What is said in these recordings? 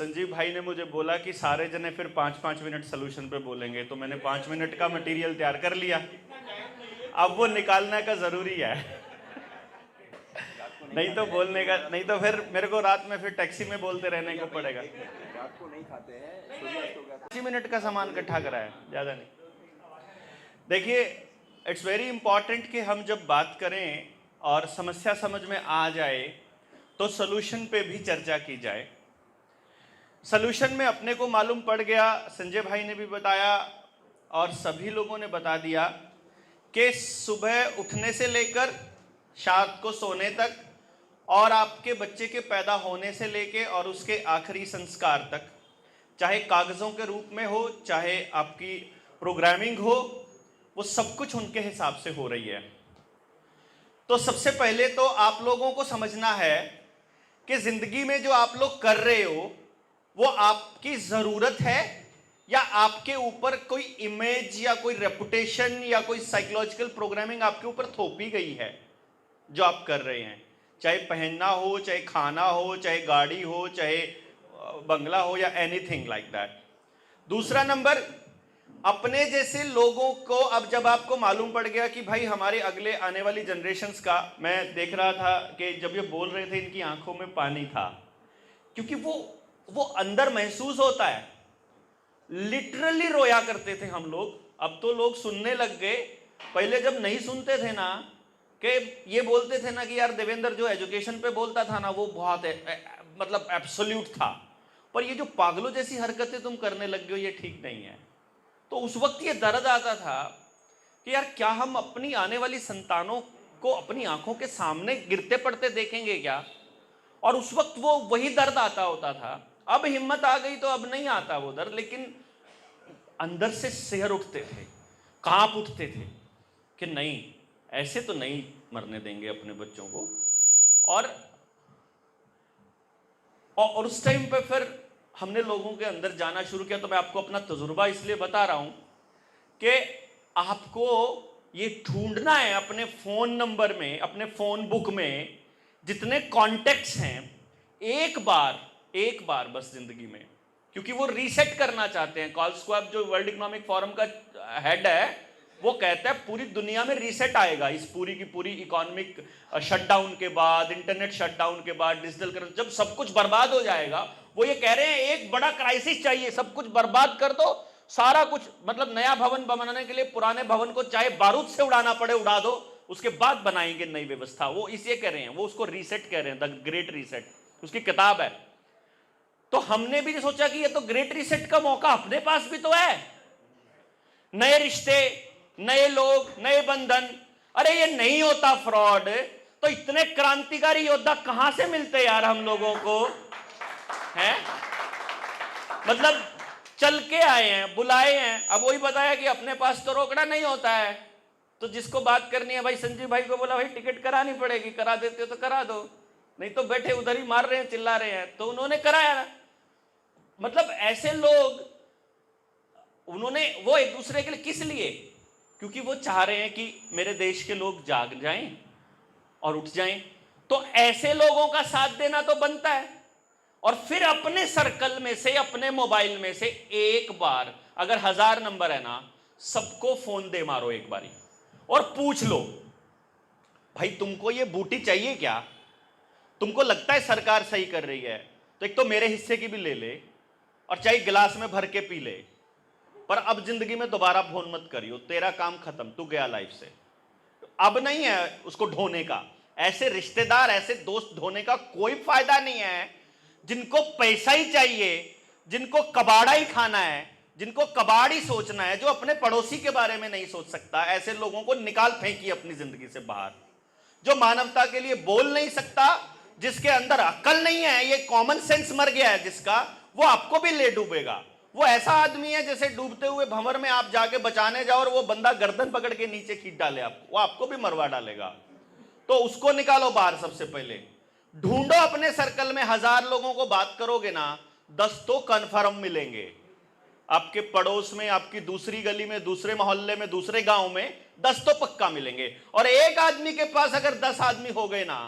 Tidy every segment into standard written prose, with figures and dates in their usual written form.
संजीव भाई ने मुझे बोला कि सारे जने फिर 5-5 मिनट सोल्यूशन पे बोलेंगे, तो मैंने 5 मिनट का मटेरियल तैयार कर लिया। अब वो निकालना का जरूरी है। नहीं तो बोलने का, नहीं तो फिर मेरे को रात में फिर टैक्सी में बोलते रहने को पड़ेगा। रात को नहीं खाते हैं, 5 मिनट का सामान इकट्ठा करा है, ज्यादा नहीं। देखिए, इट्स वेरी इंपॉर्टेंट कि हम जब बात करें और समस्या समझ में आ जाए तो सोल्यूशन पे भी चर्चा की जाए। सोल्यूशन में अपने को मालूम पड़ गया, संजय भाई ने भी बताया और सभी लोगों ने बता दिया कि सुबह उठने से लेकर रात को सोने तक और आपके बच्चे के पैदा होने से लेकर और उसके आखिरी संस्कार तक, चाहे कागज़ों के रूप में हो चाहे आपकी प्रोग्रामिंग हो, वो सब कुछ उनके हिसाब से हो रही है। तो सबसे पहले तो आप लोगों को समझना है कि ज़िंदगी में जो आप लोग कर रहे हो वो आपकी ज़रूरत है या आपके ऊपर कोई इमेज या कोई रेपुटेशन या कोई साइकोलॉजिकल प्रोग्रामिंग आपके ऊपर थोपी गई है जो आप कर रहे हैं। चाहे पहनना हो, चाहे खाना हो, चाहे गाड़ी हो, चाहे बंगला हो या एनीथिंग लाइक दैट। दूसरा नंबर, अपने जैसे लोगों को, अब जब आपको मालूम पड़ गया कि भाई हमारे अगले आने वाली जनरेशन्स का, मैं देख रहा था कि जब ये बोल रहे थे इनकी आंखों में पानी था, क्योंकि वो अंदर महसूस होता है। लिटरली रोया करते थे हम लोग, अब तो लोग सुनने लग गए। पहले जब नहीं सुनते थे ना, कि ये बोलते थे ना कि यार देवेंद्र जो एजुकेशन पे बोलता था ना वो बहुत मतलब एब्सोल्यूट था, पर ये जो पागलों जैसी हरकतें तुम करने लग गए हो ये ठीक नहीं है। तो उस वक्त ये दर्द आता था कि यार क्या हम अपनी आने वाली संतानों को अपनी आंखों के सामने गिरते पड़ते देखेंगे क्या? और उस वक्त वो वही दर्द आता होता था। अब हिम्मत आ गई तो अब नहीं आता वो दर्द, लेकिन अंदर से सिहर उठते थे, कांप उठते थे कि नहीं, ऐसे तो नहीं मरने देंगे अपने बच्चों को। और उस टाइम पे फिर हमने लोगों के अंदर जाना शुरू किया। तो मैं आपको अपना तजुर्बा इसलिए बता रहा हूं कि आपको ये ढूंढना है अपने फोन नंबर में, अपने फोन बुक में जितने कॉन्टेक्ट्स हैं, एक बार बस जिंदगी में, क्योंकि वो रीसेट करना चाहते हैं। कार्ल श्वाब जो वर्ल्ड इकोनॉमिक फोरम का हेड है, वो कहता है पूरी दुनिया में रीसेट आएगा इस पूरी की पूरी इकोनॉमिक शटडाउन के बाद, इंटरनेट शटडाउन के बाद, डिजिटल करेंसी, जब सब कुछ बर्बाद हो जाएगा। वो ये कह रहे हैं एक बड़ा क्राइसिस चाहिए, सब कुछ बर्बाद कर दो, सारा कुछ, मतलब नया भवन बनाने के लिए पुराने भवन को चाहे बारूद से उड़ाना पड़े उड़ा दो, उसके बाद बनाएंगे नई व्यवस्था। वो इसे कह रहे हैं, वो उसको रीसेट कह रहे हैं, द ग्रेट रीसेट, उसकी किताब है। तो हमने भी सोचा कि ये तो ग्रेट रीसेट का मौका अपने पास भी तो है, नए रिश्ते, नए लोग, नए बंधन। अरे ये नहीं होता फ्रॉड तो इतने क्रांतिकारी योद्धा कहां से मिलते यार हम लोगों को, हैं? मतलब चल के आए हैं, बुलाए हैं। अब वही बताया कि अपने पास तो रोकड़ा नहीं होता है, तो जिसको बात करनी है भाई, संजीव भाई को बोला भाई टिकट करानी पड़ेगी, करा देते हो तो करा दो, नहीं तो बैठे उधर ही मार रहे हैं, चिल्ला रहे हैं, तो उन्होंने कराया ना। मतलब ऐसे लोग, उन्होंने वो एक दूसरे के लिए, किस लिए? क्योंकि वो चाह रहे हैं कि मेरे देश के लोग जाग जाएं और उठ जाएं। तो ऐसे लोगों का साथ देना तो बनता है। और फिर अपने सर्कल में से, अपने मोबाइल में से एक बार, अगर 1000 नंबर है ना, सबको फोन दे मारो एक बारी और पूछ लो भाई तुमको ये बूटी चाहिए क्या? तुमको लगता है सरकार सही कर रही है तो एक तो मेरे हिस्से की भी ले ले और चाहे गिलास में भर के पी ले, पर अब जिंदगी में दोबारा फोन मत करियो, तेरा काम खत्म, तू गया लाइफ से। अब नहीं है उसको ढोने का, ऐसे रिश्तेदार, ऐसे दोस्त ढोने का कोई फायदा नहीं है। जिनको पैसा ही चाहिए, जिनको कबाड़ा ही खाना है, जिनको कबाड़ ही सोचना है, जो अपने पड़ोसी के बारे में नहीं सोच सकता, ऐसे लोगों को निकाल फेंकिए अपनी जिंदगी से बाहर। जो मानवता के लिए बोल नहीं सकता, जिसके अंदर अक्ल नहीं है, ये कॉमन सेंस मर गया है जिसका, वो आपको भी ले डूबेगा। वो ऐसा आदमी है जैसे डूबते हुए भंवर में आप जाके बचाने जाओ और वो बंदा गर्दन पकड़ के नीचे खींच डाले आपको, वो आपको भी मरवा डालेगा। तो उसको निकालो बाहर। सबसे पहले ढूंढो अपने सर्कल में, 1000 लोगों को बात करोगे ना, 10 तो कन्फर्म मिलेंगे। आपके पड़ोस में, आपकी दूसरी गली में, दूसरे मोहल्ले में, दूसरे गांव में 10 तो पक्का मिलेंगे। और एक आदमी के पास अगर 10 आदमी हो गए ना,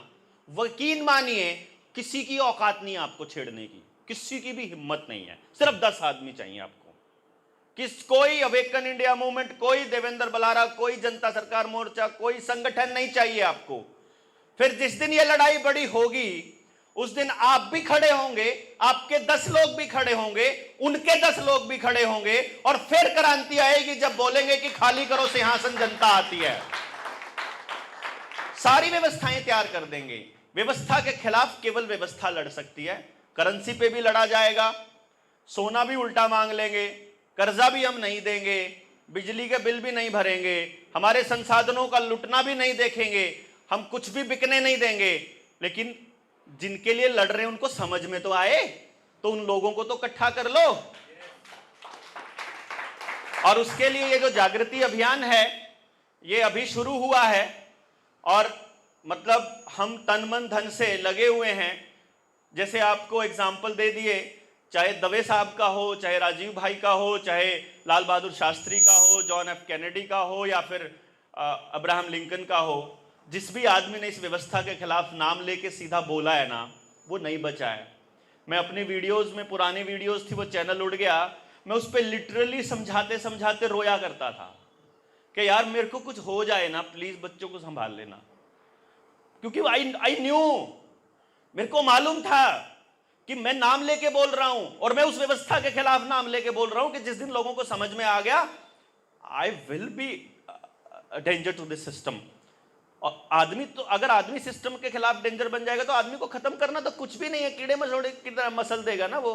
यकीन मानिए किसी की औकात नहीं है आपको छेड़ने की, किसी की भी हिम्मत नहीं है। सिर्फ 10 आदमी चाहिए आपको। कोई अवेकन इंडिया मूवमेंट, कोई देवेंद्र बलारा, कोई जनता सरकार मोर्चा, कोई संगठन नहीं चाहिए आपको। फिर जिस दिन ये लड़ाई बड़ी होगी उस दिन आप भी खड़े होंगे, आपके 10 लोग भी खड़े होंगे, उनके 10 लोग भी खड़े होंगे, और फिर क्रांति आएगी जब बोलेंगे कि खाली करो सिंहासन, जनता आती है। सारी व्यवस्थाएं तैयार कर देंगे। व्यवस्था के खिलाफ केवल व्यवस्था लड़ सकती है। करेंसी पे भी लड़ा जाएगा, सोना भी उल्टा मांग लेंगे, कर्जा भी हम नहीं देंगे, बिजली के बिल भी नहीं भरेंगे, हमारे संसाधनों का लुटना भी नहीं देखेंगे, हम कुछ भी बिकने नहीं देंगे। लेकिन जिनके लिए लड़ रहे हैं उनको समझ में तो आए, तो उन लोगों को तो इकट्ठा कर लो। और उसके लिए ये जो जागृति अभियान है ये अभी शुरू हुआ है, और मतलब हम तन मन धन से लगे हुए हैं। जैसे आपको एग्जाम्पल दे दिए, चाहे दवे साहब का हो, चाहे राजीव भाई का हो, चाहे लाल बहादुर शास्त्री का हो, जॉन एफ कैनेडी का हो, या फिर अब्राहम लिंकन का हो, जिस भी आदमी ने इस व्यवस्था के खिलाफ नाम लेके सीधा बोला है ना, वो नहीं बचा है। मैं अपनी वीडियोस में, पुरानी वीडियोस थी, वो चैनल उड़ गया, मैं उस पर लिटरली समझाते समझाते रोया करता था कि यार मेरे को कुछ हो जाए ना, प्लीज बच्चों को संभाल लेना। क्योंकि आई न्यू, मेरे को मालूम था कि मैं नाम लेके बोल रहा हूं, और मैं उस व्यवस्था के खिलाफ नाम लेके बोल रहा हूं कि जिस दिन लोगों को समझ में आ गया, I will be danger to this system. और आदमी तो, अगर आदमी सिस्टम के खिलाफ डेंजर बन जाएगा तो आदमी को खत्म करना तो कुछ भी नहीं है, कीड़े मकोड़े की तरह मसल देगा ना वो।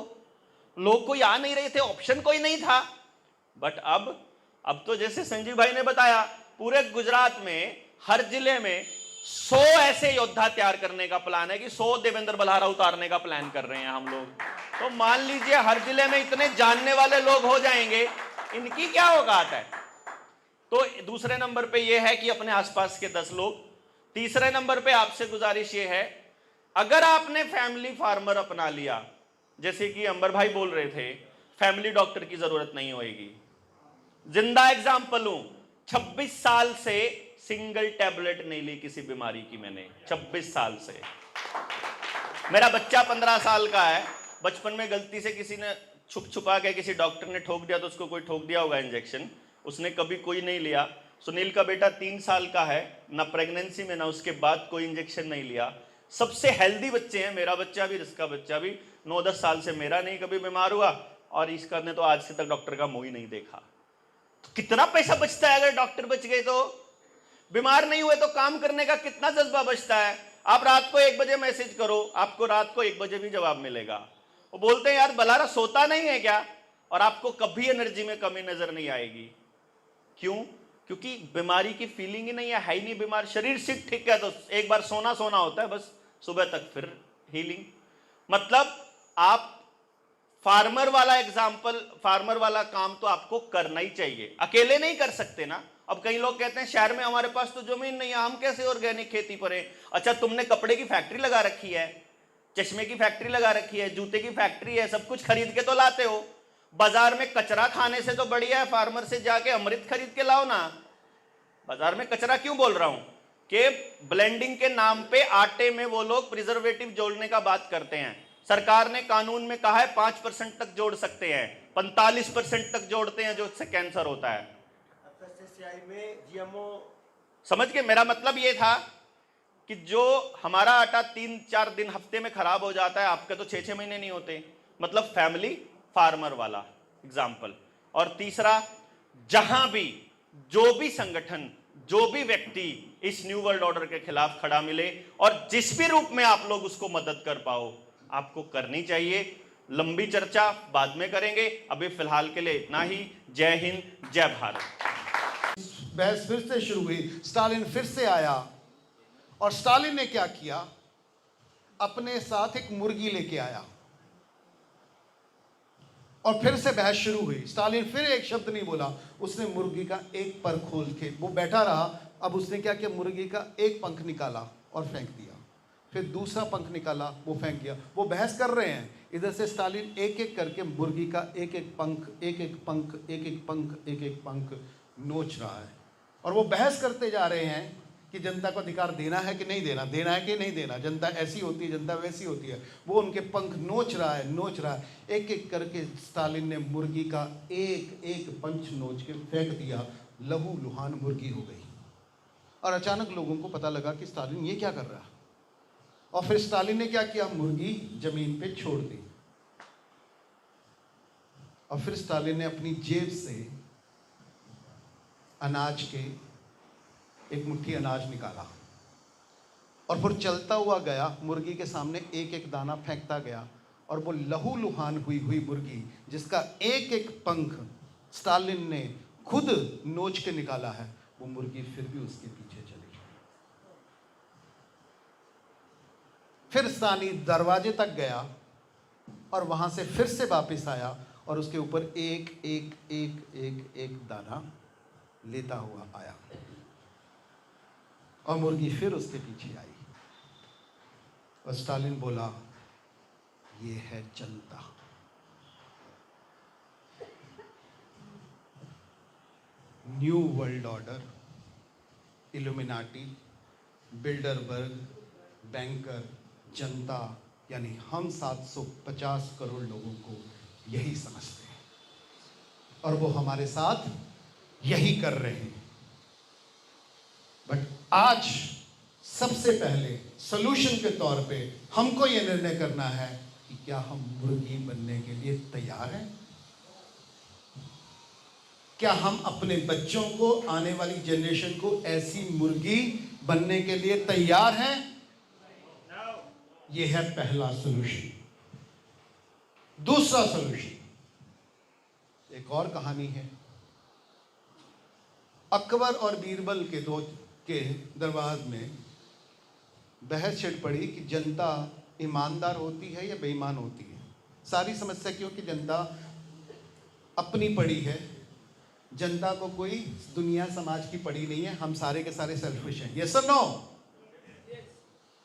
लोग कोई आ नहीं रहे थे, ऑप्शन कोई नहीं था। बट अब तो जैसे संजीव भाई ने बताया, पूरे गुजरात में हर जिले में 100 ऐसे योद्धा तैयार करने का प्लान है कि 100 देवेंद्र बलारा उतारने का प्लान कर रहे हैं हम लोग। तो मान लीजिए हर जिले में इतने जानने वाले लोग हो जाएंगे, इनकी क्या औकात है। तो दूसरे नंबर पे ये है कि अपने आसपास के 10 लोग। तीसरे नंबर पे आपसे गुजारिश ये है, अगर आपने फैमिली फार्मर अपना लिया, जैसे कि अंबर भाई बोल रहे थे, फैमिली डॉक्टर की जरूरत नहीं होगी। जिंदा एग्जाम्पल हूं, 26 साल से सिंगल टैबलेट नहीं ली किसी बीमारी की मैंने, 26 साल से। मेरा बच्चा 15 साल का है, बचपन में गलती से किसी ने छुप छुपा के, किसी डॉक्टर ने ठोक दिया तो उसको कोई ठोक दिया होगा इंजेक्शन, उसने कभी कोई नहीं लिया। सुनील का बेटा 3 साल का है, ना प्रेगनेंसी में ना उसके बाद कोई इंजेक्शन नहीं लिया। सबसे हेल्दी बच्चे हैं, मेरा बच्चा भी, इसका बच्चा भी। 9-10 साल से मेरा नहीं कभी बीमार हुआ, और इसका ने तो आज से तक डॉक्टर का मुंह ही नहीं देखा। तो कितना पैसा बचता है अगर डॉक्टर बच गए तो। बीमार नहीं हुए तो काम करने का कितना जज्बा बचता है। आप रात को 1 बजे मैसेज करो, आपको रात को 1 बजे भी जवाब मिलेगा। वो बोलते हैं यार बलारा सोता नहीं है क्या, और आपको कभी एनर्जी में कमी नजर नहीं आएगी। क्यों? क्योंकि बीमारी की फीलिंग ही नहीं है ही नहीं बीमार। शरीर सिर्फ ठीक है तो एक बार सोना होता है बस, सुबह तक फिर हीलिंग। मतलब आप फार्मर वाला एग्जाम्पल, फार्मर वाला काम तो आपको करना ही चाहिए, अकेले नहीं कर सकते ना। अब कई लोग कहते हैं शहर में हमारे पास तो जमीन नहीं है, हम कैसे ऑर्गेनिक खेती करें। अच्छा, तुमने कपड़े की फैक्ट्री लगा रखी है, चश्मे की फैक्ट्री लगा रखी है, जूते की फैक्ट्री है, सब कुछ खरीद के तो लाते हो। बाजार में कचरा खाने से तो बढ़िया है फार्मर से जाके अमृत खरीद के लाओ ना। बाजार में कचरा क्यों बोल रहा हूं कि ब्लेंडिंग के नाम पे आटे में वो लोग प्रिजर्वेटिव जोड़ने का बात करते हैं। सरकार ने कानून में कहा है 5% तक जोड़ सकते हैं, 45% तक जोड़ते हैं, जो इससे कैंसर होता है। में जीएमओ, समझ के मेरा मतलब ये था कि जो हमारा आटा 3-4 दिन हफ्ते में खराब हो जाता है, आपके तो 6-6 महीने नहीं होते। मतलब फैमिली फार्मर वाला एग्जाम्पल। और तीसरा, जहां भी जो भी संगठन, जो भी व्यक्ति इस न्यू वर्ल्ड ऑर्डर के खिलाफ खड़ा मिले और जिस भी रूप में आप लोग उसको मदद कर पाओ, आपको करनी चाहिए। लंबी चर्चा बाद में करेंगे, अभी फिलहाल के लिए इतना ही। जय हिंद, जय भारत। बहस फिर से शुरू हुई, स्टालिन फिर से आया, और स्टालिन ने क्या किया, अपने साथ एक मुर्गी लेके आया, और फिर से बहस शुरू हुई। स्टालिन फिर एक शब्द नहीं बोला, उसने मुर्गी का एक पर खोल के वो बैठा रहा। अब उसने क्या किया, मुर्गी का एक पंख निकाला और फेंक दिया, फिर दूसरा पंख निकाला, वो फेंक दिया। वो बहस कर रहे हैं, इधर से स्टालिन एक एक करके मुर्गी का एक एक पंख, एक एक पंख, एक एक पंख, एक एक पंख नोच रहा है, और वो बहस करते जा रहे हैं कि जनता को अधिकार देना है कि नहीं देना, देना है कि नहीं देना, जनता ऐसी होती है, जनता वैसी होती है। वो उनके पंख नोच रहा है। एक एक करके स्टालिन ने मुर्गी का एक एक पंच नोच के फेंक दिया, लहू लुहान मुर्गी हो गई। और अचानक लोगों को पता लगा कि स्टालिन ये क्या कर रहा है। और फिर स्टालिन ने क्या किया, मुर्गी जमीन पे छोड़ दी। और फिर स्टालिन ने अपनी जेब से अनाज के एक मुट्ठी अनाज निकाला और फिर चलता हुआ गया, मुर्गी के सामने एक एक दाना फेंकता गया। और वो लहू लुहान हुई मुर्गी, जिसका एक एक पंख स्टालिन ने खुद नोच के निकाला है, वो मुर्गी फिर भी उसके पीछे चली गई। फिर स्टालिन दरवाजे तक गया और वहां से फिर से वापस आया और उसके ऊपर एक एक एक एक एक दाना लेता हुआ आया और मुर्गी फिर उसके पीछे आई। और स्टालिन बोला, ये है जनता। New world order, illuminati, Bilderberg, banker, जनता, यानी हम 750 करोड़ लोगों को यही समझते हैं और वो हमारे साथ यही कर रहे हैं। बट आज सबसे पहले सॉल्यूशन के तौर पे हमको ये निर्णय करना है कि क्या हम मुर्गी बनने के लिए तैयार हैं। क्या हम अपने बच्चों को, आने वाली जनरेशन को ऐसी मुर्गी बनने के लिए तैयार हैं? ये है पहला सॉल्यूशन। दूसरा सॉल्यूशन, एक और कहानी है। अकबर और बीरबल के दरबार में बहस छिड़ पड़ी कि जनता ईमानदार होती है या बेईमान होती है। सारी समस्या क्यों कि जनता अपनी पड़ी है, जनता को कोई दुनिया समाज की पड़ी नहीं है, हम सारे के सारे सेल्फिश हैं। यस और नो?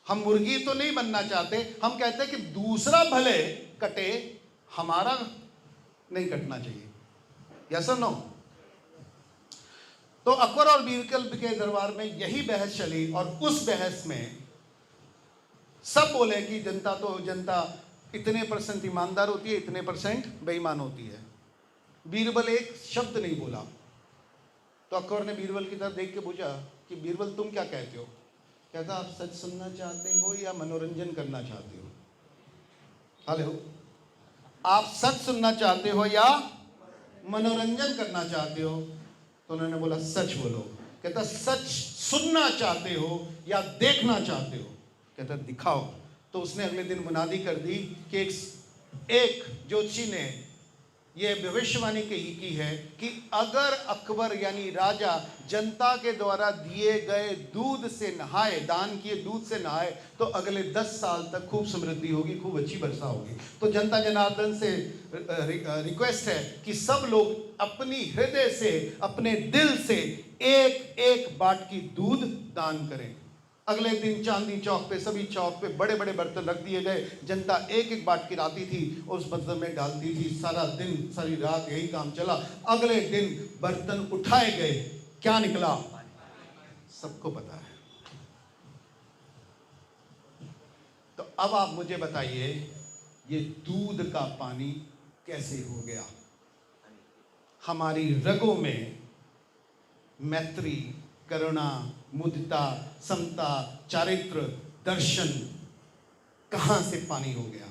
हम मुर्गी तो नहीं बनना चाहते, हम कहते हैं कि दूसरा भले कटे, हमारा नहीं कटना चाहिए। यस और नो? तो अकबर और बीरबल के दरबार में यही बहस चली और उस बहस में सब बोले कि जनता इतने % ईमानदार होती है, इतने % बेईमान होती है। बीरबल एक शब्द नहीं बोला। तो अकबर ने बीरबल की तरफ देख के पूछा कि बीरबल तुम क्या कहते हो? कहता, आप सच सुनना चाहते हो या मनोरंजन करना चाहते हो? हेलो, आप सच सुनना चाहते हो या मनोरंजन करना चाहते हो? तो उन्होंने बोला, सच बोलो। कहता, सच सुनना चाहते हो या देखना चाहते हो? कहता, दिखाओ। तो उसने अगले दिन मुनादी कर दी कि एक ज्योतिषी ने ये भविष्यवाणी की है कि अगर अकबर यानी राजा जनता के द्वारा दिए गए दूध से नहाए, दान किए दूध से नहाए, तो अगले 10 साल तक खूब समृद्धि होगी, खूब अच्छी वर्षा होगी। तो जनता जनार्दन से रिक्वेस्ट है कि सब लोग अपनी हृदय से, अपने दिल से एक एक बाटकी दूध दान करें। अगले दिन चांदनी चौक पे, सभी चौक पे बड़े बड़े बर्तन रख दिए गए। जनता एक एक बाटकी लाती थी, उस बर्तन में डालती थी। सारा दिन, सारी रात यही काम चला। अगले दिन बर्तन उठाए गए, क्या निकला सबको पता है। तो अब आप मुझे बताइए, ये दूध का पानी कैसे हो गया? हमारी रगों में मैत्री, करुणा, मुदिता, समता, चारित्र, दर्शन कहां से पानी हो गया?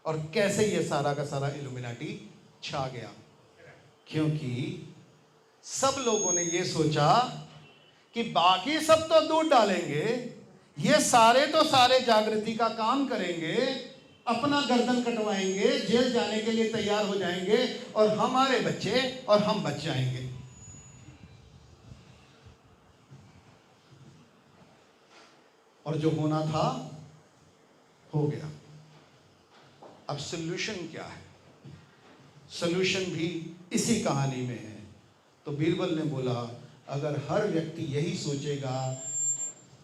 और कैसे ये सारा का सारा इल्यूमिनाटी छा गया? क्योंकि सब लोगों ने ये सोचा कि बाकी सब तो दूध डालेंगे, ये सारे तो सारे जागृति का काम करेंगे, अपना गर्दन कटवाएंगे, जेल जाने के लिए तैयार हो जाएंगे, और हमारे बच्चे और हम बच जाएंगे। और जो होना था हो गया। अब सॉल्यूशन क्या है? सॉल्यूशन भी इसी कहानी में है। तो बीरबल ने बोला, अगर हर व्यक्ति यही सोचेगा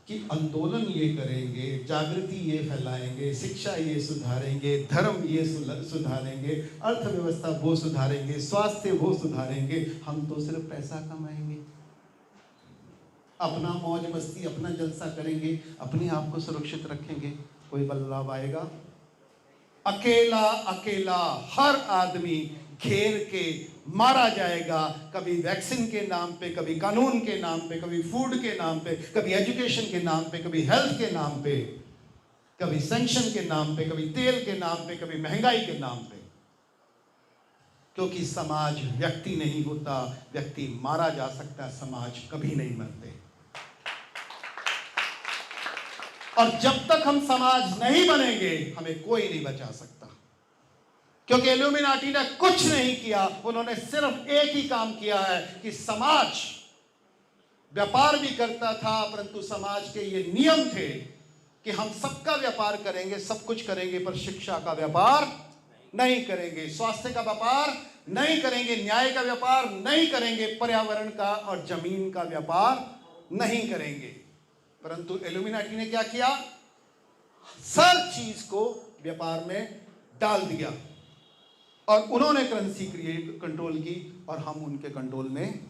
कि आंदोलन ये करेंगे, जागृति ये फैलाएंगे, शिक्षा ये सुधारेंगे, धर्म ये सुधारेंगे, अर्थव्यवस्था वो सुधारेंगे, स्वास्थ्य वो सुधारेंगे, हम तो सिर्फ पैसा कमाएंगे। अपना मौज मस्ती, अपना जलसा करेंगे, अपने आप को सुरक्षित रखेंगे, कोई बदलाव आएगा? अकेला अकेला हर आदमी घेर के मारा जाएगा, कभी वैक्सीन के नाम पे, कभी कानून के नाम पे, कभी फूड के नाम पे, कभी एजुकेशन के नाम पे, कभी हेल्थ के नाम पे, कभी सैंक्शन के नाम पे, कभी तेल के नाम पे, कभी महंगाई के नाम पे। क्योंकि समाज व्यक्ति नहीं होता, व्यक्ति मारा जा सकता है, समाज कभी नहीं मरते। और जब तक हम समाज नहीं बनेंगे, हमें कोई नहीं बचा सकता। क्योंकि इल्यूमिनाटी ने कुछ नहीं किया, उन्होंने सिर्फ एक ही काम किया है कि समाज व्यापार भी करता था, परंतु समाज के ये नियम थे कि हम सबका व्यापार करेंगे, सब कुछ करेंगे, पर शिक्षा का व्यापार नहीं करेंगे, स्वास्थ्य का व्यापार नहीं करेंगे, न्याय का व्यापार नहीं करेंगे, पर्यावरण का और जमीन का व्यापार नहीं करेंगे। परंतु इल्यूमिनाटी ने क्या किया? हर चीज को व्यापार में डाल दिया और उन्होंने करेंसी क्रिएट कंट्रोल की और हम उनके कंट्रोल में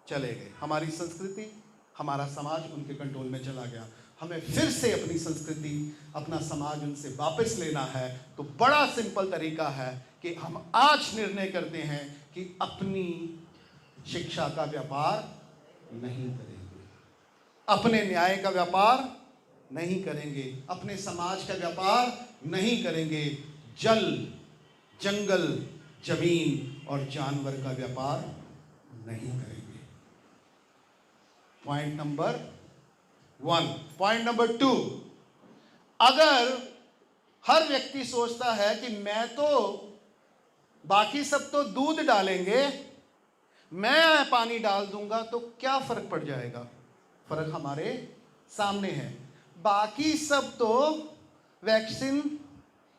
चले गए। हमारी संस्कृति, हमारा समाज उनके कंट्रोल में चला गया। हमें फिर से अपनी संस्कृति, अपना समाज उनसे वापस लेना है, तो बड़ा सिंपल तरीका है कि हम आज निर्णय करते हैं कि अपनी शिक्षा का व्यापार नहीं करेंगे, अपने न्याय का व्यापार नहीं करेंगे, अपने समाज का व्यापार नहीं करेंगे, जल, जंगल, जमीन और जानवर का व्यापार नहीं करेंगे। Point number 1। पॉइंट नंबर 2, अगर हर व्यक्ति सोचता है कि मैं तो, बाकी सब तो दूध डालेंगे, मैं पानी डाल दूंगा, तो क्या फर्क पड़ जाएगा? फर्क हमारे सामने है। बाकी सब तो वैक्सीन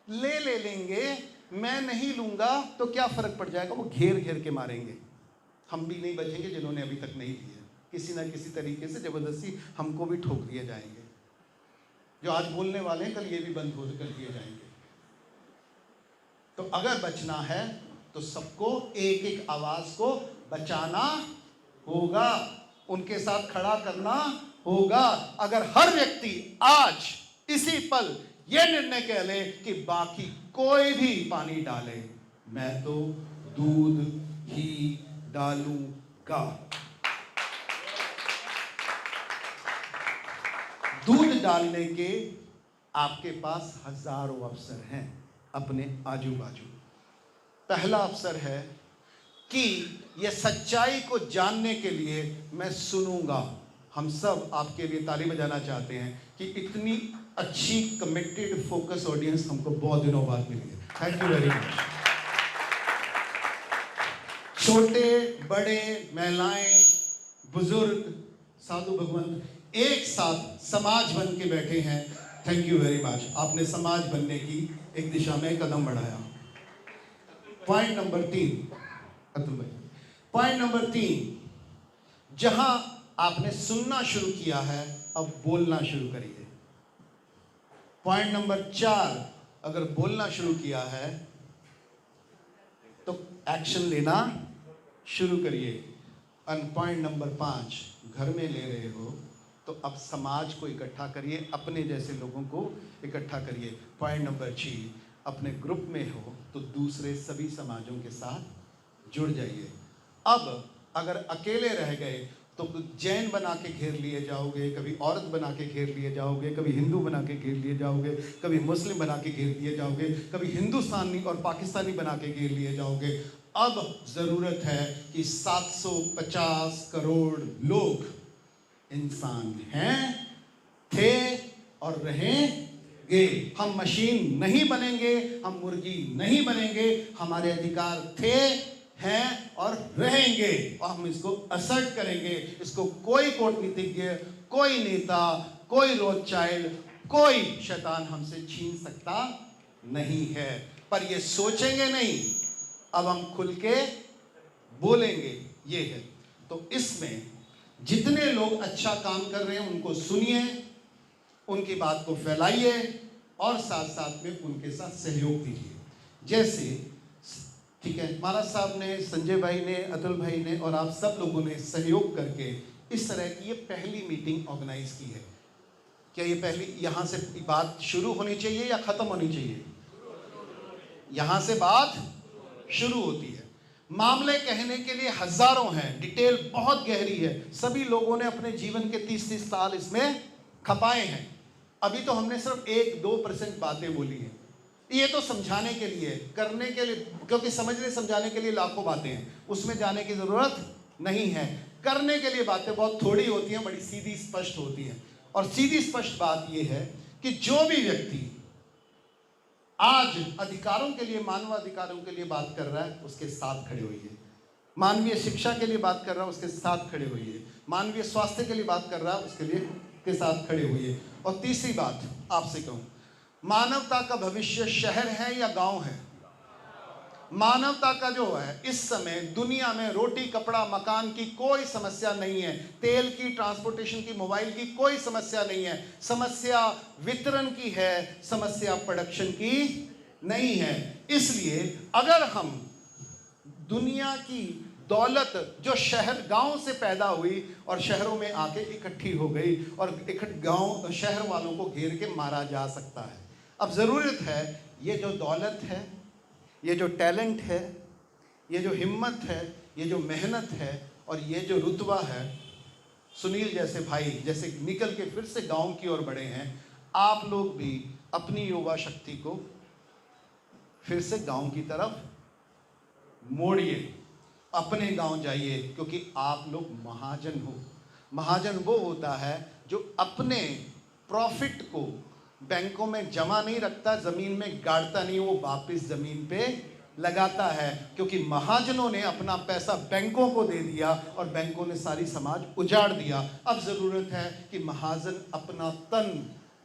ले लेंगे, मैं नहीं लूंगा, तो क्या फर्क पड़ जाएगा? वो घेर घेर के मारेंगे, हम भी नहीं बचेंगे जिन्होंने अभी तक नहीं लिया। किसी ना किसी तरीके से जबरदस्ती हमको भी ठोक दिए जाएंगे। जो आज बोलने वाले हैं, कल ये भी बंद हो कर दिए जाएंगे। तो अगर बचना है तो सबको एक एक आवाज को बचाना होगा, उनके साथ खड़ा करना होगा। अगर हर व्यक्ति आज इसी पल यह निर्णय कह ले कि बाकी कोई भी पानी डाले, मैं तो दूध ही डालूंगा। दूध डालने के आपके पास हजारों अवसर हैं अपने आजू बाजू। पहला अवसर है कि यह सच्चाई को जानने के लिए मैं सुनूंगा। हम सब आपके लिए ताली बजाना चाहते हैं कि इतनी अच्छी कमिटेड फोकस ऑडियंस हमको बहुत दिनों बाद मिली है। Thank you very much. छोटे बड़े, महिलाएं, बुजुर्ग, साधु भगवंत एक साथ समाज बन के बैठे हैं। Thank you very much. आपने समाज बनने की एक दिशा में कदम बढ़ाया। पॉइंट नंबर 3, अतुल भाई, पॉइंट नंबर 3, जहां आपने सुनना शुरू किया है, अब बोलना शुरू करिए। पॉइंट नंबर 4, अगर बोलना शुरू किया है तो एक्शन लेना शुरू करिए। और पॉइंट नंबर 5, घर में ले रहे हो तो अब समाज को इकट्ठा करिए, अपने जैसे लोगों को इकट्ठा करिए। पॉइंट नंबर 6, अपने ग्रुप में हो तो दूसरे सभी समाजों के साथ जुड़ जाइए। अब अगर अकेले रह गए तो जैन बना के घेर लिए जाओगे, कभी औरत बना के घेर लिए जाओगे, कभी हिंदू बना के घेर लिए जाओगे, कभी मुस्लिम बना के घेर लिए जाओगे, कभी हिंदुस्तानी और पाकिस्तानी बना के घेर लिए जाओगे। अब ज़रूरत है कि 750 करोड़ लोग इंसान हैं, थे और रहेंगे। हम मशीन नहीं बनेंगे, हम मुर्गी नहीं बनेंगे। हमारे अधिकार थे, हैं और रहेंगे, और हम इसको असर्ट करेंगे। इसको कोई कूटनीतिज्ञ, कोई नेता, कोई रोथशाइल्ड, कोई शैतान हमसे छीन सकता नहीं है। पर ये सोचेंगे नहीं, अब हम खुल के बोलेंगे, ये है। तो इसमें जितने लोग अच्छा काम कर रहे हैं उनको सुनिए, उनकी बात को फैलाइए और साथ साथ में उनके साथ सहयोग दीजिए। जैसे ठीक है, महाराज साहब ने, संजय भाई ने, अतुल भाई ने और आप सब लोगों ने सहयोग करके इस तरह की ये पहली मीटिंग ऑर्गेनाइज की है। क्या ये पहली यहाँ से बात शुरू होनी चाहिए या ख़त्म होनी चाहिए? यहाँ से बात शुरू होती है। मामले कहने के लिए हजारों हैं, डिटेल बहुत गहरी है, सभी लोगों ने अपने जीवन के 30-30 साल इसमें खपाए हैं। अभी तो हमने सिर्फ 1-2% बातें बोली हैं। ये तो समझाने के लिए, करने के लिए, क्योंकि समझने समझाने के लिए लाखों बातें हैं, उसमें जाने की ज़रूरत नहीं है। करने के लिए बातें बहुत थोड़ी होती हैं, बड़ी सीधी स्पष्ट होती हैं। और सीधी स्पष्ट बात यह है कि जो भी व्यक्ति आज अधिकारों के लिए, मानवाधिकारों के लिए बात कर रहा है, उसके साथ खड़े होइए। मानवीय शिक्षा के लिए बात कर रहा है, उसके साथ खड़े होइए। मानवीय स्वास्थ्य के लिए बात कर रहा है, उसके लिए के साथ खड़े होइए। और तीसरी बात आपसे कहूं, मानवता का भविष्य शहर है या गांव है? मानवता का जो है, इस समय दुनिया में रोटी, कपड़ा, मकान की कोई समस्या नहीं है, तेल की, ट्रांसपोर्टेशन की, मोबाइल की कोई समस्या नहीं है। समस्या वितरण की है, समस्या प्रोडक्शन की नहीं है। इसलिए अगर हम दुनिया की दौलत जो शहर गांव से पैदा हुई और शहरों में आके इकट्ठी हो गई और गांव शहर वालों को घेर के मारा जा सकता है। अब ज़रूरत है ये जो दौलत है, ये जो टैलेंट है, ये जो हिम्मत है, ये जो मेहनत है और ये जो रुतबा है, सुनील जैसे भाई जैसे निकल के फिर से गांव की ओर बढ़े हैं, आप लोग भी अपनी युवा शक्ति को फिर से गांव की तरफ मोड़िए, अपने गांव जाइए, क्योंकि आप लोग महाजन हो। महाजन वो होता है जो अपने प्रॉफिट को बैंकों में जमा नहीं रखता, ज़मीन में गाड़ता नहीं, वो वापस ज़मीन पे लगाता है, क्योंकि महाजनों ने अपना पैसा बैंकों को दे दिया और बैंकों ने सारी समाज उजाड़ दिया। अब ज़रूरत है कि महाजन अपना तन,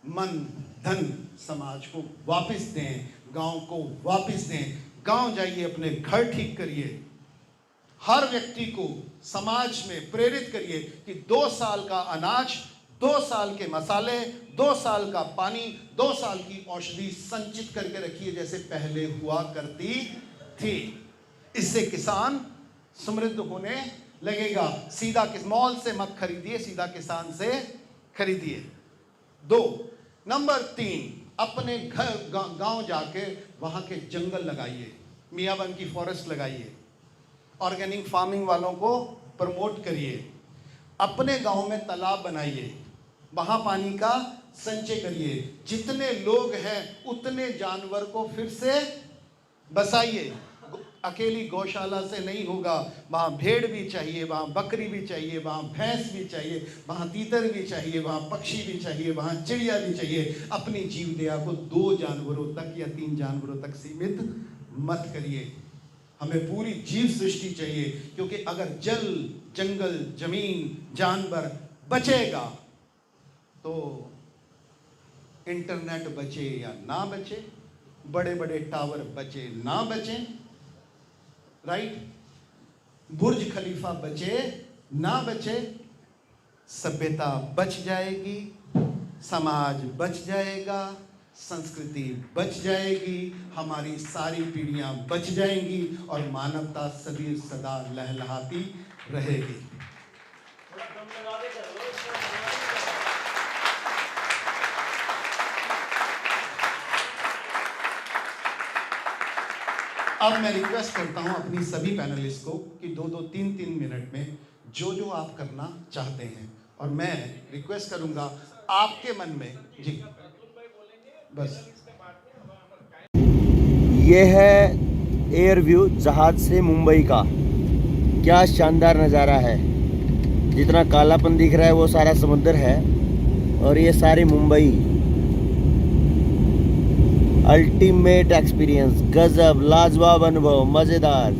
मन, धन समाज को वापस दें, गांव को वापस दें। गांव जाइए, अपने घर ठीक करिए, हर व्यक्ति को समाज में प्रेरित करिए कि 2 साल का अनाज, 2 साल के मसाले, 2 साल का पानी, 2 साल की औषधि संचित करके रखिए, जैसे पहले हुआ करती थी। इससे किसान समृद्ध होने लगेगा। सीधा मॉल से मत खरीदिए, सीधा किसान से खरीदिए। 2 नंबर 3, अपने घर गांव जाके वहां के जंगल लगाइए, मियाँबंद की फॉरेस्ट लगाइए, ऑर्गेनिक फार्मिंग वालों को प्रमोट करिए, अपने गांव में तालाब बनाइए, वहाँ पानी का संचय करिए, जितने लोग हैं उतने जानवर को फिर से बसाइए। अकेली गौशाला से नहीं होगा, वहाँ भेड़ भी चाहिए, वहाँ बकरी भी चाहिए, वहाँ भैंस भी चाहिए, वहाँ तीतर भी चाहिए, वहाँ पक्षी भी चाहिए, वहाँ चिड़िया भी चाहिए। अपनी जीवदया को 2 जानवरों तक या 3 जानवरों तक सीमित मत करिए। हमें पूरी जीव सृष्टि चाहिए, क्योंकि अगर जल, जंगल, जमीन, जानवर बचेगा तो इंटरनेट बचे या ना बचे, बड़े बड़े टावर बचे ना बचे, राइट, बुर्ज खलीफा बचे ना बचे, सभ्यता बच जाएगी, समाज बच जाएगा, संस्कृति बच जाएगी, हमारी सारी पीढ़ियां बच जाएंगी और मानवता सदी सदा लहलहाती रहेगी। अब मैं रिक्वेस्ट करता हूं अपनी सभी पैनलिस्ट को कि 2-2, 3-3 मिनट में जो जो आप करना चाहते हैं, और मैं रिक्वेस्ट करूंगा आपके मन में जी बस। ये है एयर व्यू जहाज से मुंबई का। क्या शानदार नज़ारा है, जितना कालापन दिख रहा है वो सारा समुद्र है और ये सारी मुंबई। अल्टीमेट एक्सपीरियंस, गजब, लाजवाब अनुभव, मज़ेदार।